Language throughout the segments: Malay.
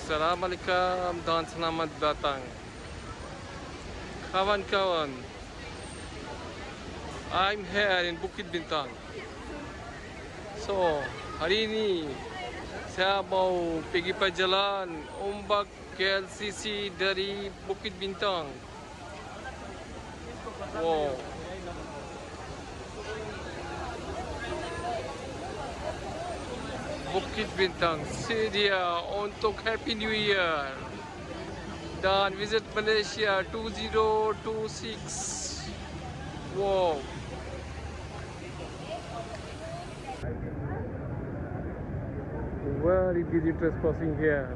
Assalamualaikum dan selamat datang kawan-kawan. I'm here in Bukit Bintang. So, hari ini saya mau pergi perjalanan Ombak KLCC dari Bukit Bintang. Wow. Bukit Bintang sedia untuk Happy New Year dan visit Malaysia 2026. Wow. Very busy trespassing here.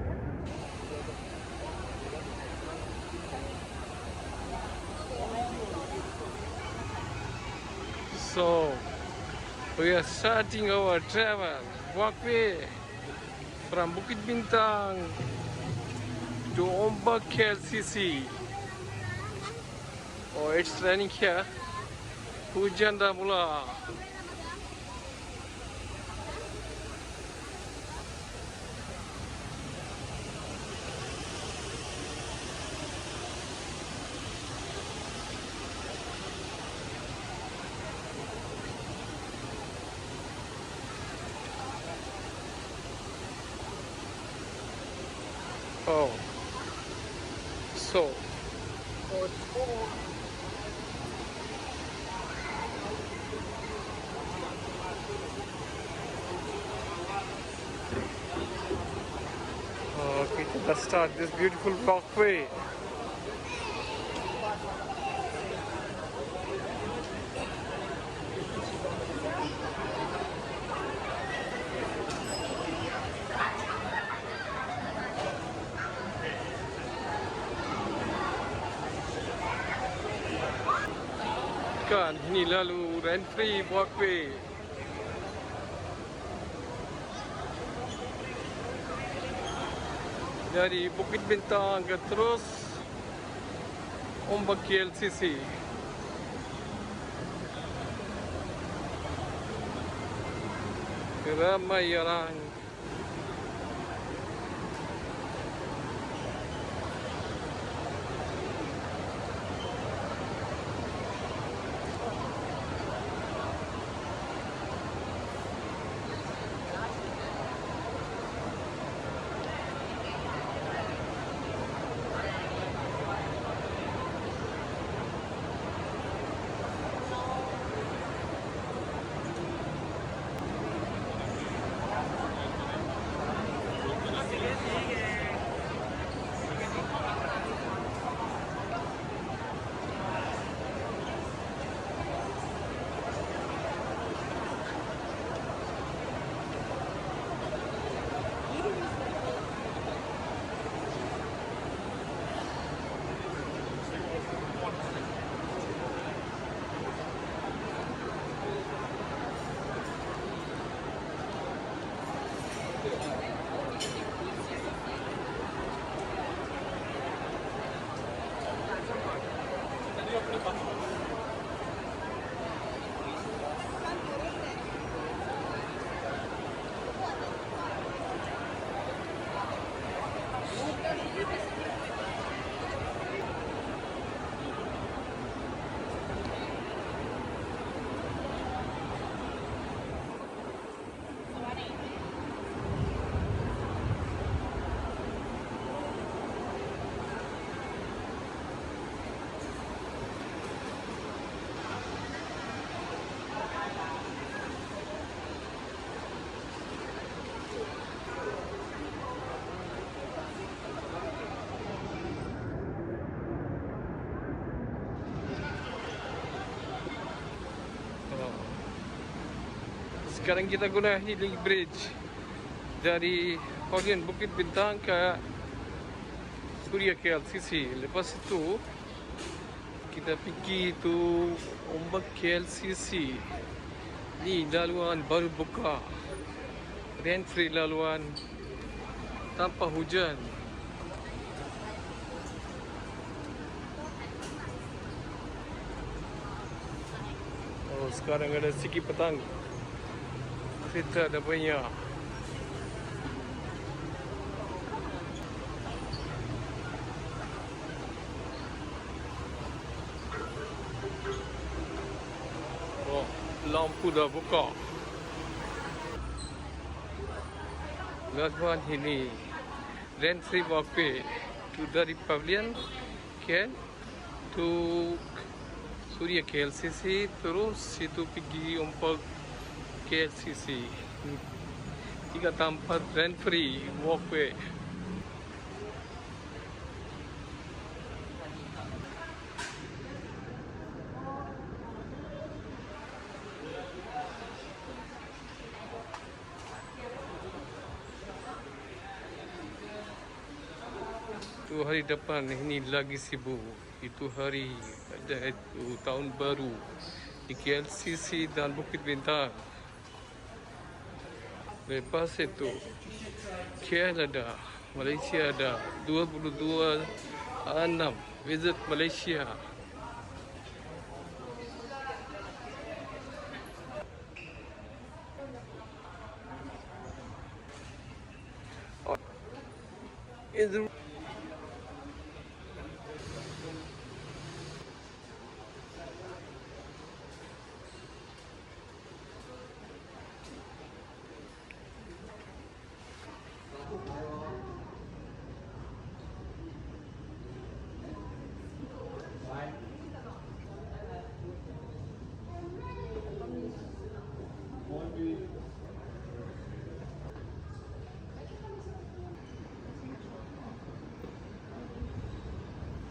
So we are starting our travel walkway from Bukit Bintang to Ombak KLCC. Oh, it's raining here. Hujan dah mula. Oh, so okay, let's start this beautiful walkway. Kan, ini lalu rent free walkway. Dari Bukit Bintang ke terus Ombak KLCC. Ramai orang. Sekarang kita guna healing bridge dari Pavilion Bukit Bintang ke Suria KLCC. Lepas itu kita pergi tu Ombak KLCC. Ni laluan baru buka, rent free laluan tanpa hujan. Oh, sekarang ada sikit petang. Kereta dah banyak. lampu dah buka. Laluan ini Rent-free walkway to dari Pavilion to Suria KLCC, terus situ pergi Ombak KLCC. 3 tempat rent-free walkway. Itu hari depan ini lagi sibuk. Itu hari ada itu tahun baru di KLCC dan Bukit Bintang. Lepas itu KL ada, Malaysia ada 22/6 visit Malaysia. Is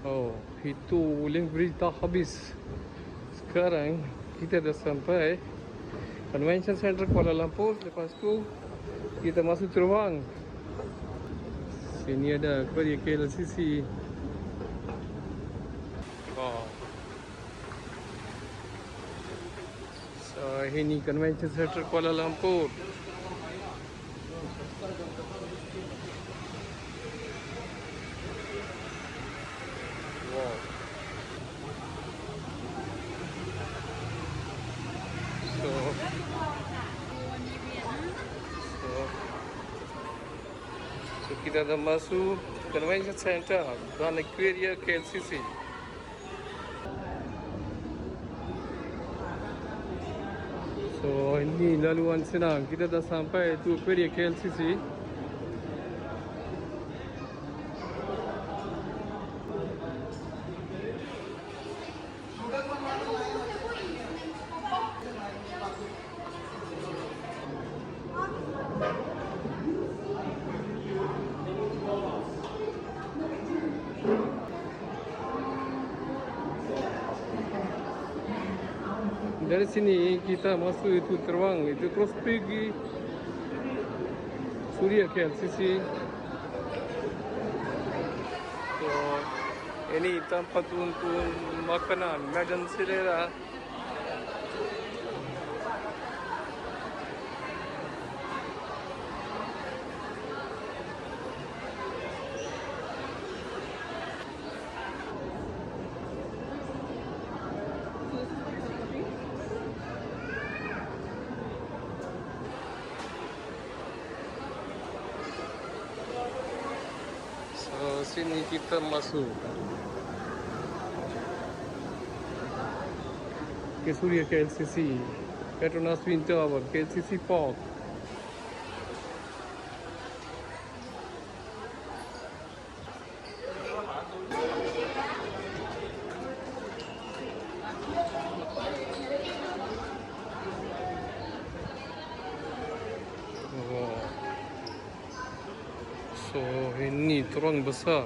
Oh, itu link bridge tak habis. Sekarang kita dah sampai Convention Center Kuala Lumpur. Lepas tu kita masuk terbang. Sini ada KLCC. Wow. So ini Convention Center Kuala Lumpur. Wow. So kita dah masuk Convention Center dan Aquaria KLCC. So ini laluan senang. Kita dah sampai tu Aquaria KLCC. Dari sini kita masuk itu terbang, itu terus pergi Suria KLCC. So ini tempat untuk makanan, medan selera. Sini kita masuk ke Suria KLCC, Petronas Twin Tower, KLCC Park. So ini terang besar.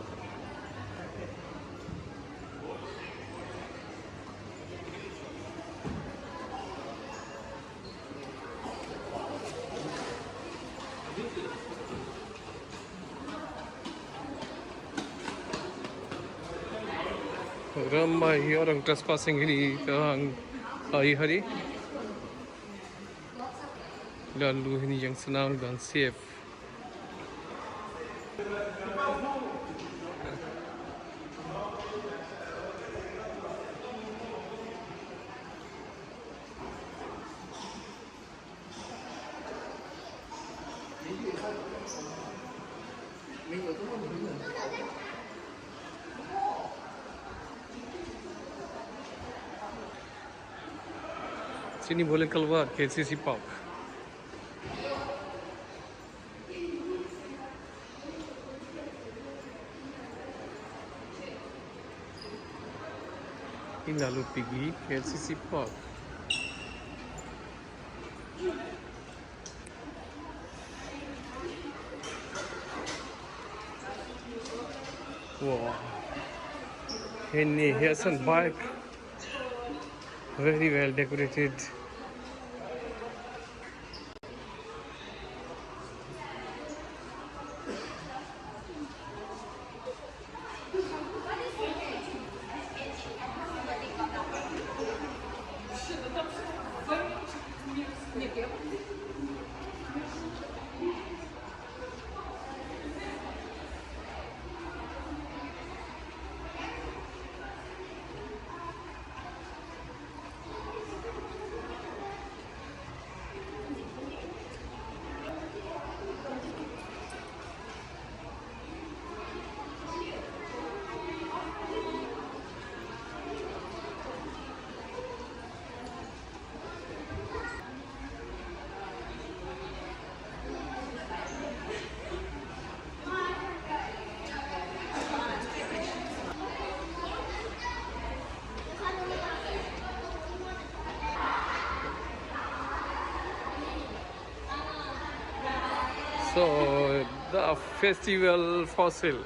Ramai orang trespassing ini tentang hari-hari. Lalu ini yang senang dan safe. Sini boleh keluar KLCC Park. Ini lalu pergi KLCC Park. Wow. Here's some bike. Very well decorated. So the festival fossil.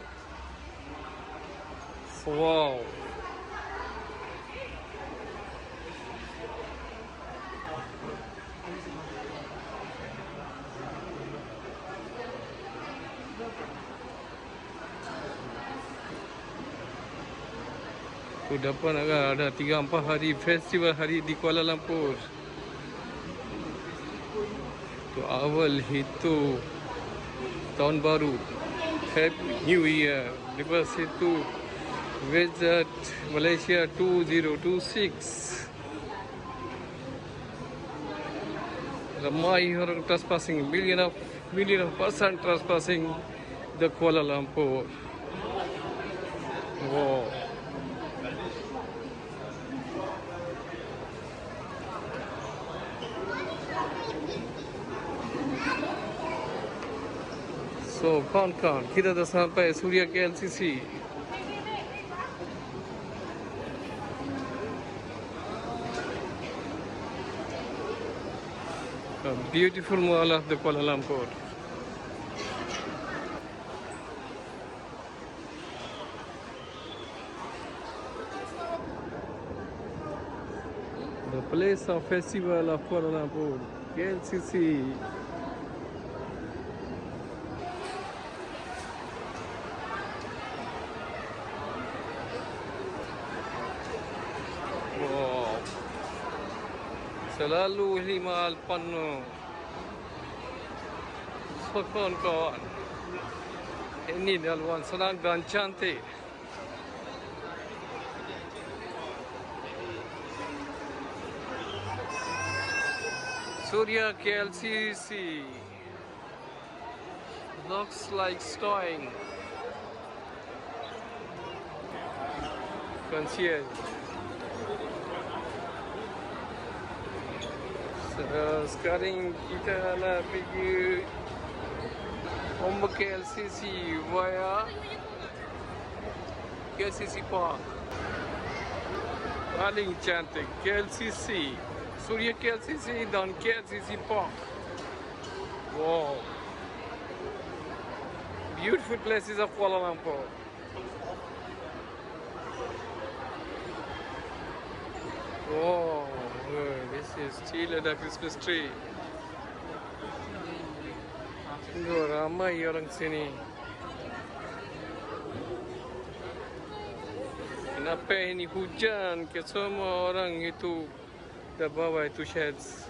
Wow. Tu depan ada 3-4 hari festival hari di Kuala Lumpur. Tu awal itu tahun baru, Happy New Year. Lepas itu Visit Malaysia 2026. Ramai orang trespassing, million of person trespassing the Kuala Lumpur. Wow. So, kawan-kawan, kita dah sampai Suria KLCC. A beautiful mall of the Kuala Lumpur. The place of festival of Kuala Lumpur, KLCC. Selalu himal penuh. So kawan-kawan, ini daluan senang dan cantik. Suria KLCC looks like stowing. Concierge. Sekarang kita nak pergi Ombak KLCC via KLCC Park. Paling cantik KLCC, Suria KLCC dan KLCC Park. Wow, beautiful places of Kuala Lumpur. Wow, this is still ada Christmas tree. Sungguh ramai orang sini. Kenapa ini hujan? Ke semua orang itu dah bawa itu shades.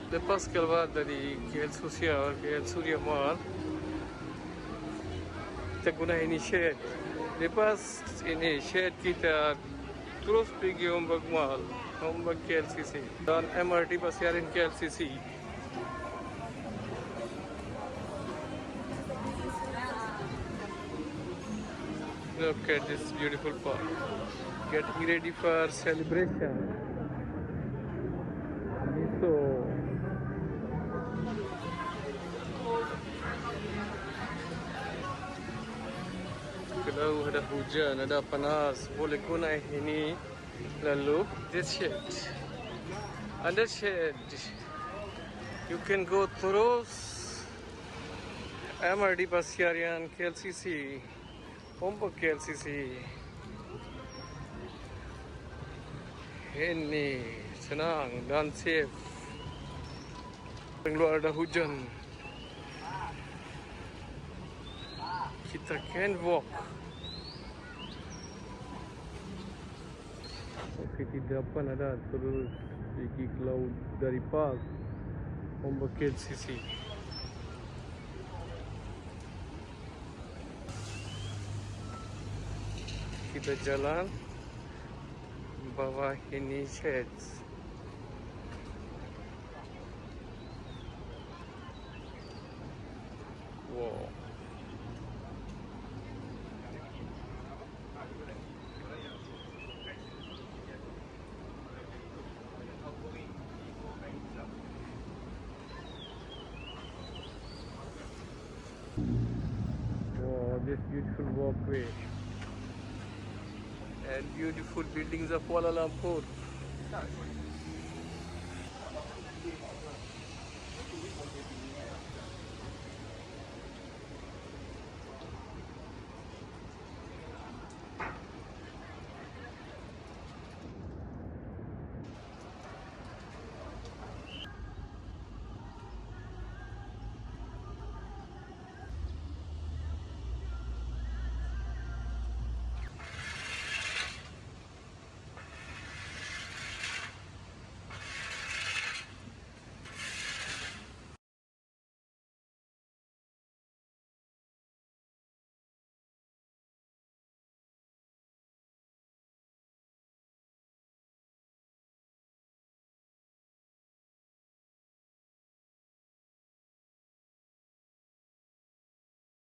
Lepas keluar dari KLCC Mall, kita guna ini shade. Lepas ini shade kita terus pergi Ombak Mall, Ombak KLCC dan MRT Pasiarin KLCC. Look at this beautiful park. Getting ready for celebration. So, kalau ada hujan, ada panas, boleh guna ini. Lalu, this shade. Under shade, you can go through MRD Pasiarian KLCC, Ombak KLCC. Ini senang dan safe. Keluar ada hujan, kita can walk. Di depan ada terus pergi ke laut dari park Ombak KLCC. Kita jalan bawah ini shades. Wow. Wow, this beautiful walkway and beautiful buildings of Kuala Lumpur.